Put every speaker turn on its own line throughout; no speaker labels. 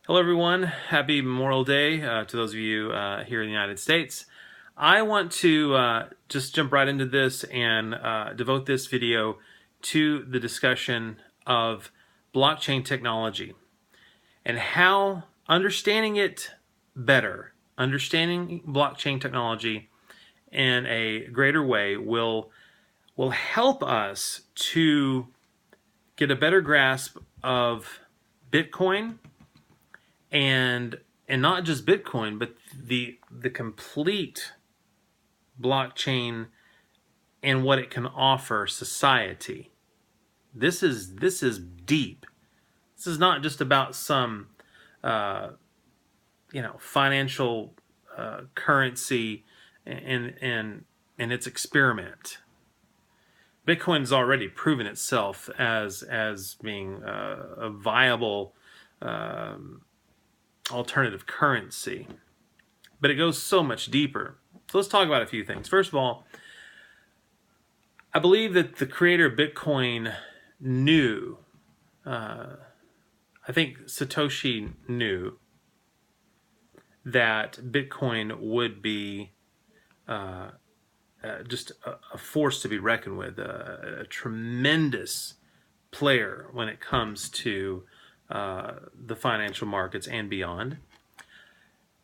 Hello, everyone. Happy Memorial Day to those of you here in the United States. I want to just jump right into this and devote this video to the discussion of blockchain technology and how understanding it better, understanding blockchain technology in a greater way will help us to get a better grasp of Bitcoin and not just Bitcoin, but the complete blockchain and what it can offer society. This is deep. This is not just about some financial currency and its experiment. Bitcoin's already proven itself as being a viable alternative currency, but it goes so much deeper. So let's talk about a few things. First of all, I believe that the creator of Bitcoin knew, I think Satoshi knew that Bitcoin would be just a force to be reckoned with, a tremendous player when it comes to the financial markets and beyond.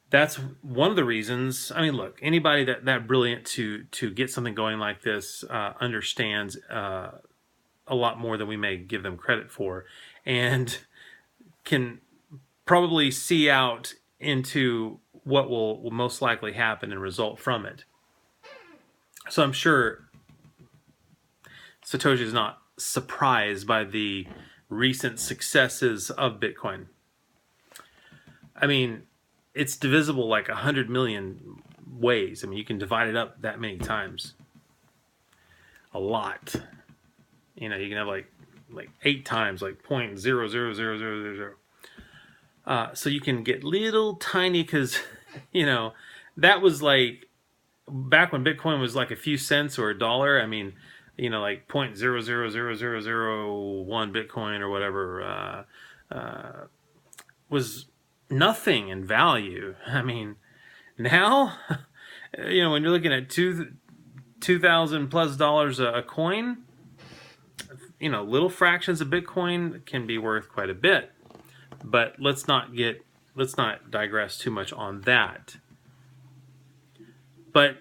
That's one of the reasons. I mean, look, anybody that brilliant to get something going like this understands a lot more than we may give them credit for, and can probably see out into what will most likely happen and result from it. So I'm sure Satoshi is not surprised by the recent successes of Bitcoin. I mean, it's divisible like 100 million ways. I mean, you can divide it up that many times. A lot. You can have like 8 times, like 0.00000. So you can get little tiny, because, that was like back when Bitcoin was like a few cents or a dollar. I mean, like 0.000001 Bitcoin or whatever was nothing in value. I mean, now, when you're looking at $2,000 plus a coin, little fractions of Bitcoin can be worth quite a bit. But let's not digress too much on that. But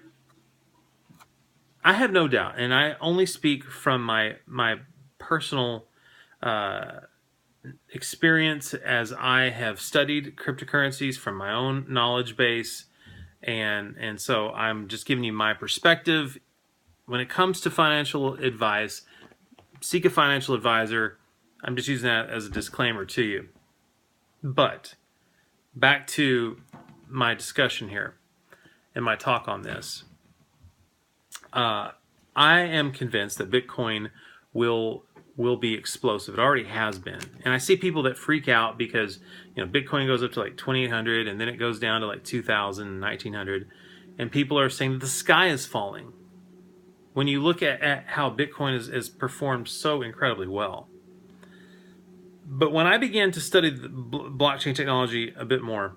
I have no doubt, and I only speak from my personal experience as I have studied cryptocurrencies from my own knowledge base, and so I'm just giving you my perspective. When it comes to financial advice, seek a financial advisor. I'm just using that as a disclaimer to you. But back to my discussion here and my talk on this. I am convinced that Bitcoin will be explosive. It already has been. And I see people that freak out because, Bitcoin goes up to like 2,800 and then it goes down to like 2,000, 1,900. And people are saying that the sky is falling. When you look at how Bitcoin has performed so incredibly well. But when I began to study the blockchain technology a bit more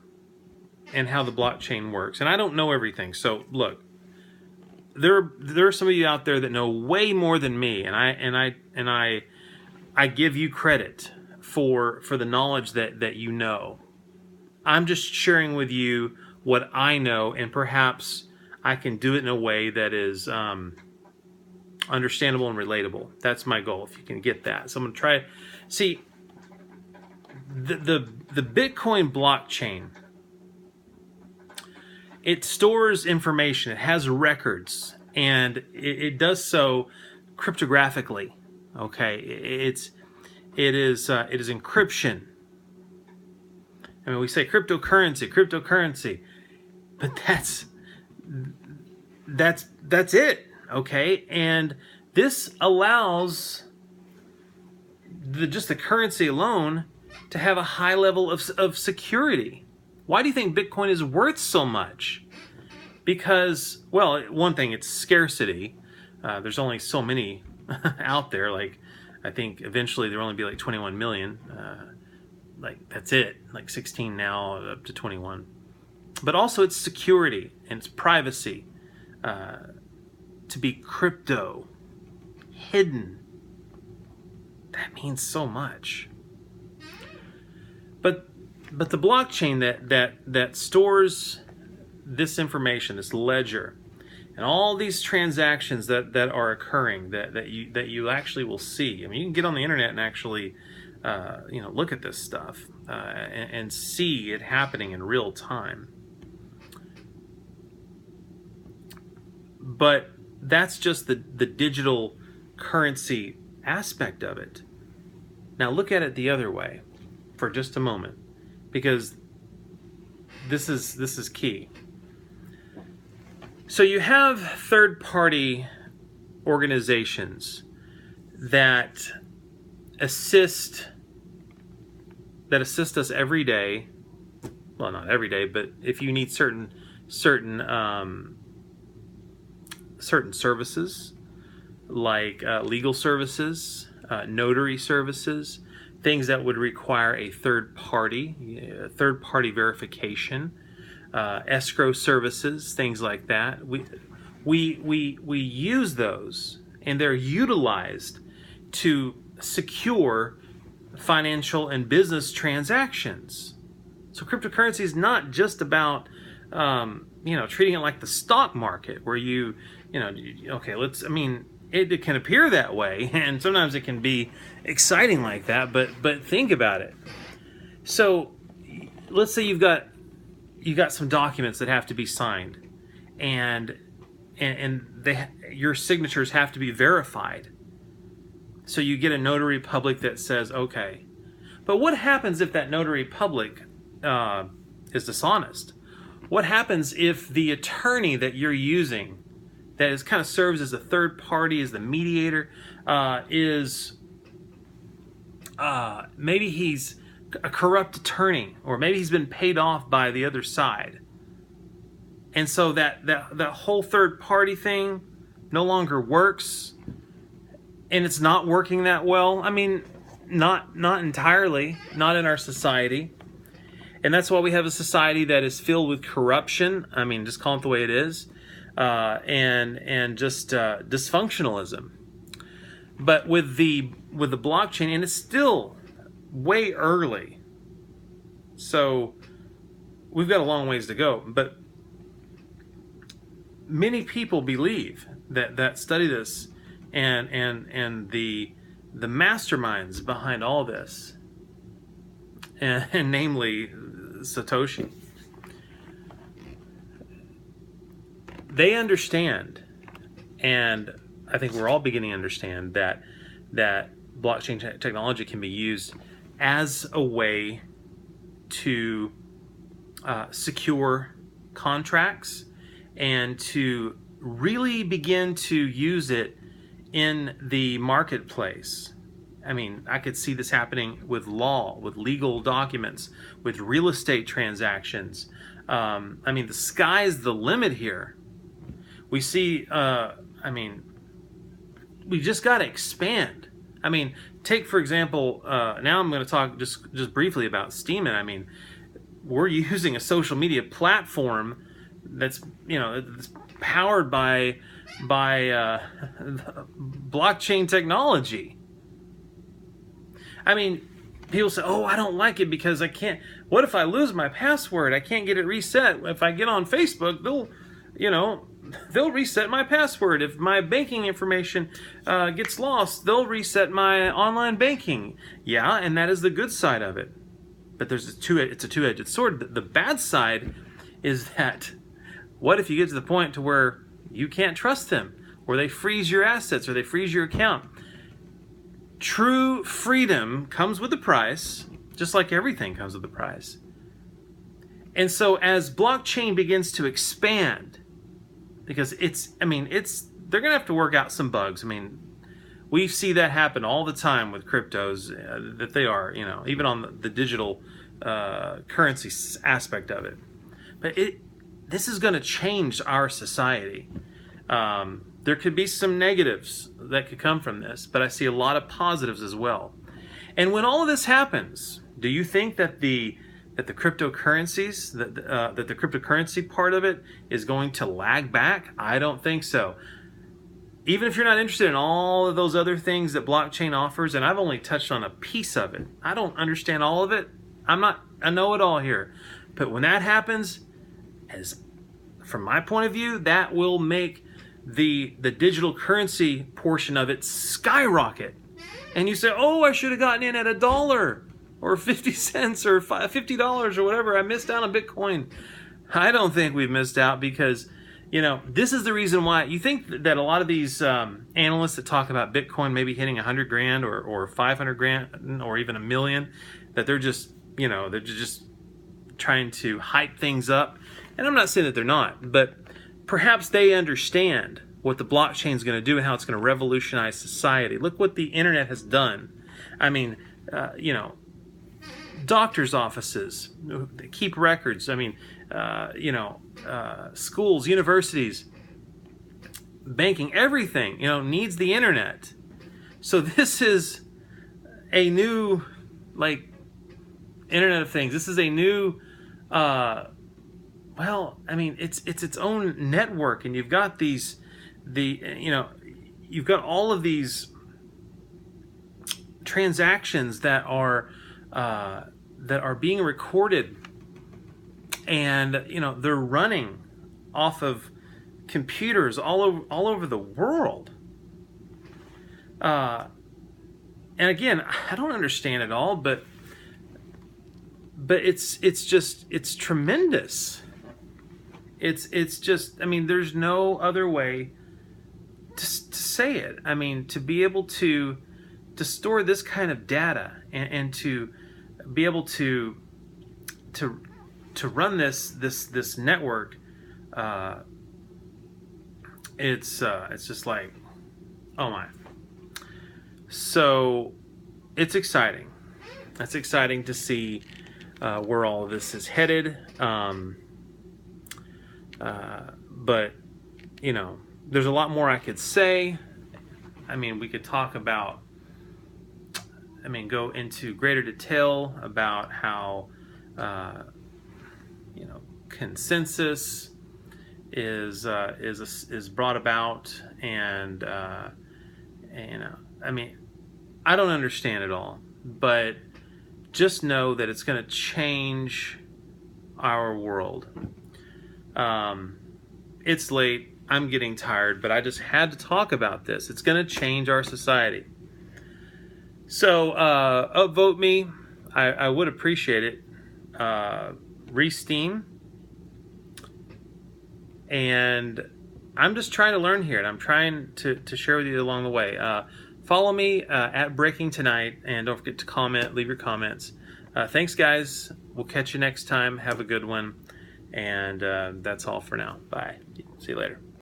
and how the blockchain works, and I don't know everything. So look, there are some of you out there that know way more than me, and I give you credit for the knowledge that you know. I'm just sharing with you what I know, and perhaps I can do it in a way that is understandable and relatable. That's my goal, if you can get that. So I'm going to try. See, the Bitcoin blockchain, it stores information. It has records, and it does so cryptographically. Okay, it is encryption. I mean, we say cryptocurrency, but that's it. Okay, and this allows just the currency alone to have a high level of security. Why do you think Bitcoin is worth so much? Because, well, one thing, it's scarcity. There's only so many out there. Like, I think eventually there will only be like 21 million. like that's it, like 16 now up to 21. But also it's security and it's privacy. To be crypto, hidden, that means so much. But the blockchain that stores this information, this ledger, and all these transactions that are occurring that you actually will see. I mean, you can get on the internet and actually look at this stuff and see it happening in real time. But that's just the digital currency aspect of it. Now look at it the other way for just a moment, because this is key. So you have third-party organizations that assist us every day. Well, not every day, but if you need certain services, like legal services, notary services, things that would require a third party verification, escrow services, things like that. We use those, and they're utilized to secure financial and business transactions. So cryptocurrency is not just about treating it like the stock market, where it can appear that way, and sometimes it can be exciting like that, but think about it. So let's say you've got some documents that have to be signed, and your signatures have to be verified. So you get a notary public that says, okay. But what happens if that notary public is dishonest? What happens if the attorney that you're using, that is kind of serves as a third party, as the mediator, maybe he's a corrupt attorney, or maybe he's been paid off by the other side, and so that whole third party thing no longer works, and it's not working that well. I mean, not entirely, not in our society. And that's why we have a society that is filled with corruption. I mean, just call it the way it is, and just dysfunctionalism. But with the blockchain, and it's still way early, so we've got a long ways to go. But many people believe that study this, and the masterminds behind all this, and namely Satoshi, they understand, and I think we're all beginning to understand that blockchain technology can be used as a way to secure contracts and to really begin to use it in the marketplace. I mean, I could see this happening with law, with legal documents, with real estate transactions. I mean, the sky's the limit here. We see, we just got to expand. I mean, take, for example, now I'm going to talk just briefly about Steemit. I mean, we're using a social media platform that's powered by blockchain technology. I mean, people say, oh, I don't like it because I can't. What if I lose my password? I can't get it reset. If I get on Facebook, they'll reset my password. If my banking information gets lost, they'll reset my online banking. Yeah, and that is the good side of it. But it's a two-edged sword. The bad side is that what if you get to the point to where you can't trust them, or they freeze your assets, or they freeze your account? True freedom comes with a price, just like everything comes with a price. And so as blockchain begins to expand, because they're going to have to work out some bugs. I mean, we see that happen all the time with cryptos, that they are, even on the digital currency aspect of it. But this is going to change our society. There could be some negatives that could come from this, but I see a lot of positives as well. And when all of this happens, Do you think that the cryptocurrencies, that the cryptocurrency part of it is going to lag back? I don't think so. Even if you're not interested in all of those other things that blockchain offers, and I've only touched on a piece of it. I don't understand all of it. I'm not a know-it-all here. But when that happens, from my point of view, that will make the digital currency portion of it skyrocket. And you say, oh, I should have gotten in at $1 or 50 cents or $50 or whatever. I missed out on Bitcoin. I don't think we've missed out, because this is the reason why. You think that a lot of these analysts that talk about Bitcoin maybe hitting 100 grand or 500 grand or even $1 million, that they're just trying to hype things up. And I'm not saying that they're not, but perhaps they understand what the blockchain is going to do and how it's going to revolutionize society. Look what the internet has done. I mean, doctors' offices, they keep records. I mean, schools, universities, banking, everything, needs the internet. So this is a new, Internet of Things. This is a new, it's its own network, and you've got you've got all of these transactions that are being recorded, and they're running off of computers all over the world. And again, I don't understand it all, but it's tremendous. It's just, there's no other way to say it. To be able to store this kind of data and to be able to run this network, it's just like, oh my. So it's exciting. It's exciting to see where all of this is headed. But there's a lot more I could say. We could talk about, go into greater detail about how, consensus is brought about, and I don't understand it all, but just know that it's going to change our world. It's late. I'm getting tired, but I just had to talk about this. It's going to change our society. So upvote me. I would appreciate it. Re-Steam. And I'm just trying to learn here, and I'm trying to share with you along the way. Follow me at Breaking Tonight, and don't forget to comment, leave your comments. Thanks, guys. We'll catch you next time. Have a good one. And that's all for now. Bye. See you later.